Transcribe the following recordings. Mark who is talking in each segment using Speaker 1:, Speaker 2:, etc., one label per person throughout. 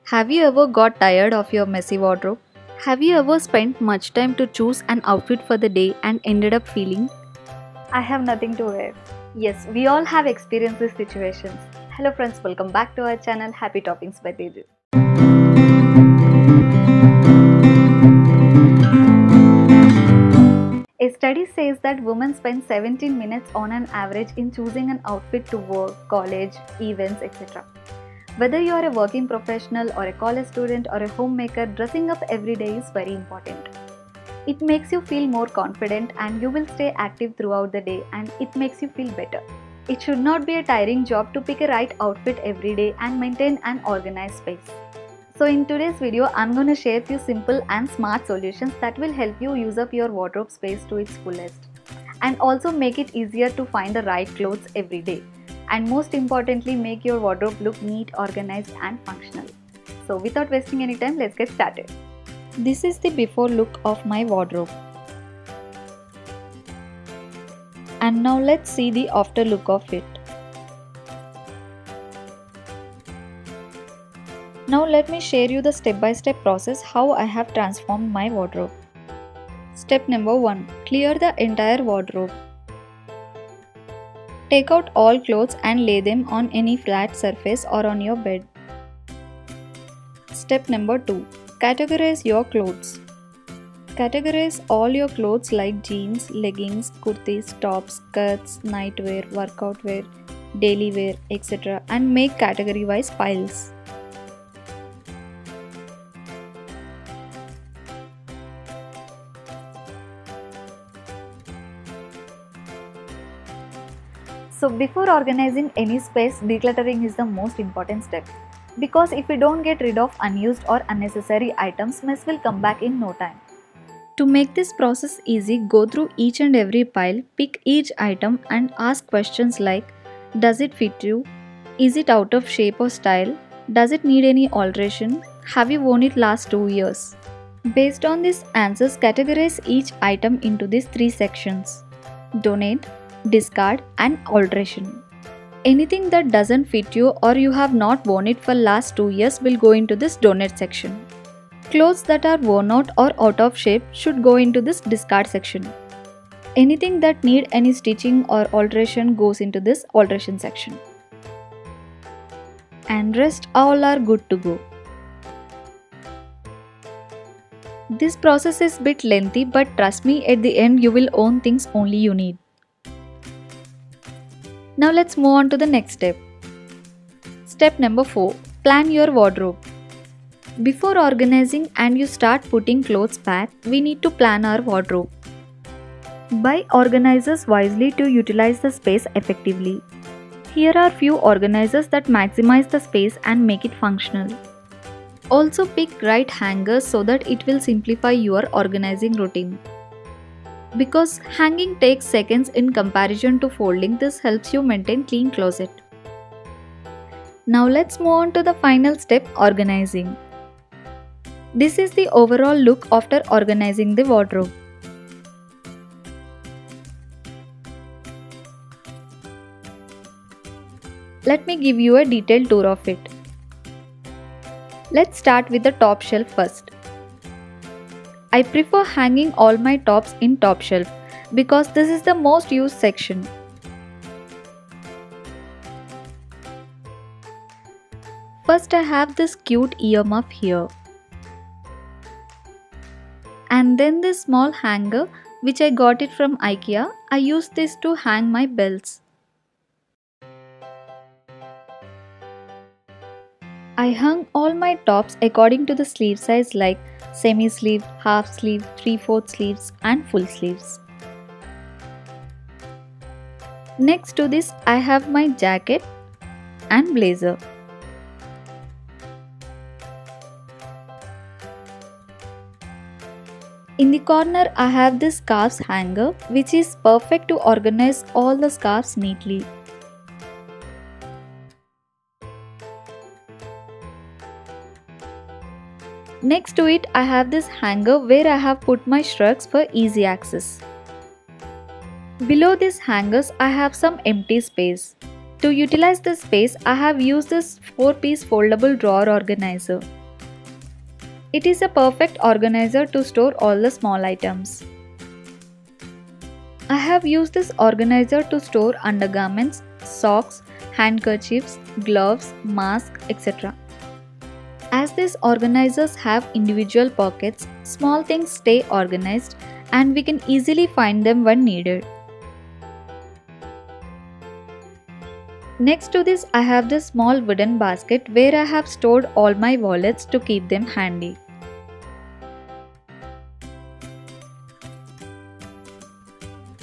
Speaker 1: Have you ever got tired of your messy wardrobe? Have you ever spent much time to choose an outfit for the day and ended up feeling, I have nothing to wear? Yes, we all have experienced these situations. Hello friends, welcome back to our channel Happy Toppings by Teju. A study says that women spend 17 minutes on an average in choosing an outfit to work, college, events, etc. Whether you are a working professional or a college student or a homemaker, dressing up every day is very important. It makes you feel more confident and you will stay active throughout the day, and it makes you feel better. It should not be a tiring job to pick a right outfit every day and maintain an organized space. So in today's video, I'm going to share few simple and smart solutions that will help you use up your wardrobe space to its fullest and also make it easier to find the right clothes every day. And most importantly, make your wardrobe look neat, organized and functional. So without wasting any time, let's get started. This is the before look of my wardrobe. And now let's see the after look of it. Now let me share you the step-by-step process how I have transformed my wardrobe. Step number 1. Clear the entire wardrobe. Take out all clothes and lay them on any flat surface or on your bed. Step number 2. Categorize your clothes. Categorize all your clothes like jeans, leggings, kurtis, tops, skirts, nightwear, workout wear, daily wear, etc. and make category-wise piles. So before organizing any space, decluttering is the most important step. Because if we don't get rid of unused or unnecessary items, mess will come back in no time. To make this process easy, go through each and every pile, pick each item and ask questions like, does it fit you? Is it out of shape or style? Does it need any alteration? Have you worn it last 2 years? Based on these answers, categorize each item into these 3 sections: donate, discard and alteration. Anything that doesn't fit you or you have not worn it for last 2 years will go into this donate section. Clothes that are worn out or out of shape should go into this discard section. Anything that need any stitching or alteration goes into this alteration section. And rest all are good to go. This process is a bit lengthy, but trust me, at the end you will own things only you need. Now let's move on to the next step. Step number 4. Plan your wardrobe. Before organizing and you start putting clothes back, we need to plan our wardrobe. Buy organizers wisely to utilize the space effectively. Here are few organizers that maximize the space and make it functional. Also pick right hangers so that it will simplify your organizing routine. Because hanging takes seconds in comparison to folding, this helps you maintain clean closet. Now let's move on to the final step, organizing. This is the overall look after organizing the wardrobe. Let me give you a detailed tour of it. Let's start with the top shelf first. I prefer hanging all my tops in top shelf because this is the most used section. First I have this cute earmuff here. And then this small hanger which I got it from IKEA. I use this to hang my belts. I hung all my tops according to the sleeve size like semi-sleeve, half sleeve, 3/4 sleeves and full sleeves. Next to this I have my jacket and blazer. In the corner I have this scarves hanger which is perfect to organize all the scarves neatly. Next to it I have this hanger where I have put my shrugs for easy access. Below these hangers I have some empty space. To utilize this space, I have used this 4-piece foldable drawer organizer. It is a perfect organizer to store all the small items. I have used this organizer to store undergarments, socks, handkerchiefs, gloves, masks, etc. As these organizers have individual pockets, small things stay organized and we can easily find them when needed. Next to this, I have this small wooden basket where I have stored all my wallets to keep them handy.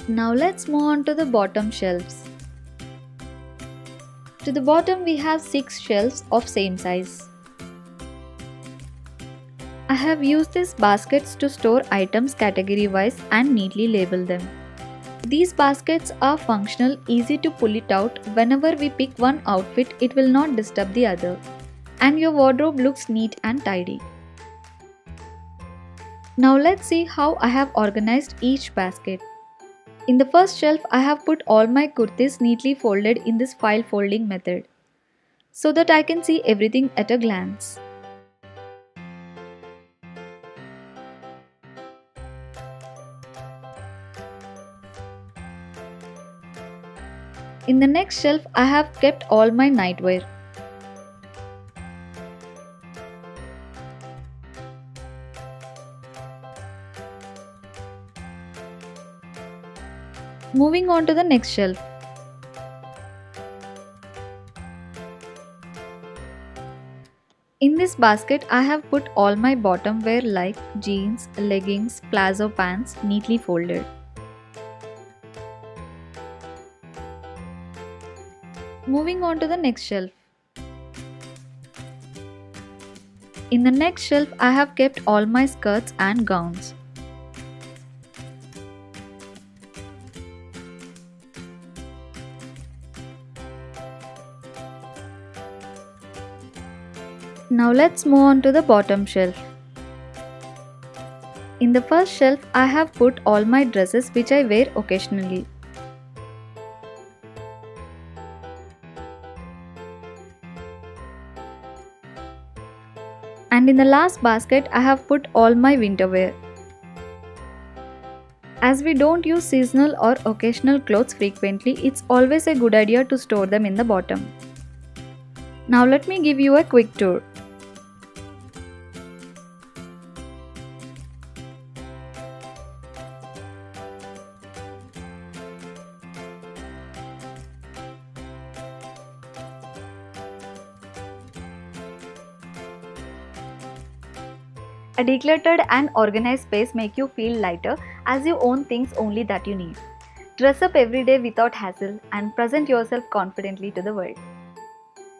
Speaker 1: Now let's move on to the bottom shelves. To the bottom we have 6 shelves of same size. I have used these baskets to store items category wise and neatly label them. These baskets are functional, easy to pull it out. Whenever we pick one outfit, it will not disturb the other. And your wardrobe looks neat and tidy. Now let's see how I have organized each basket. In the first shelf, I have put all my kurtis neatly folded in this file folding method, so that I can see everything at a glance. In the next shelf, I have kept all my nightwear. Moving on to the next shelf. In this basket, I have put all my bottom wear like jeans, leggings, palazzo pants neatly folded. Moving on to the next shelf. In the next shelf, I have kept all my skirts and gowns. Now let's move on to the bottom shelf. In the first shelf, I have put all my dresses which I wear occasionally. And in the last basket, I have put all my winter wear. As we don't use seasonal or occasional clothes frequently, it's always a good idea to store them in the bottom. Now let me give you a quick tour. A decluttered and organized space make you feel lighter as you own things only that you need. Dress up every day without hassle and present yourself confidently to the world.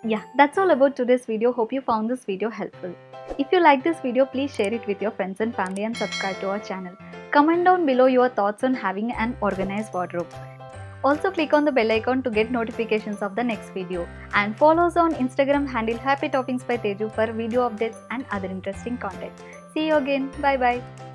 Speaker 1: Yeah, that's all about today's video. Hope you found this video helpful. If you like this video, please share it with your friends and family and subscribe to our channel. Comment down below your thoughts on having an organized wardrobe. Also click on the bell icon to get notifications of the next video. And follow us on Instagram handle Happy Toppings by Teju for video updates and other interesting content. See you again. Bye bye.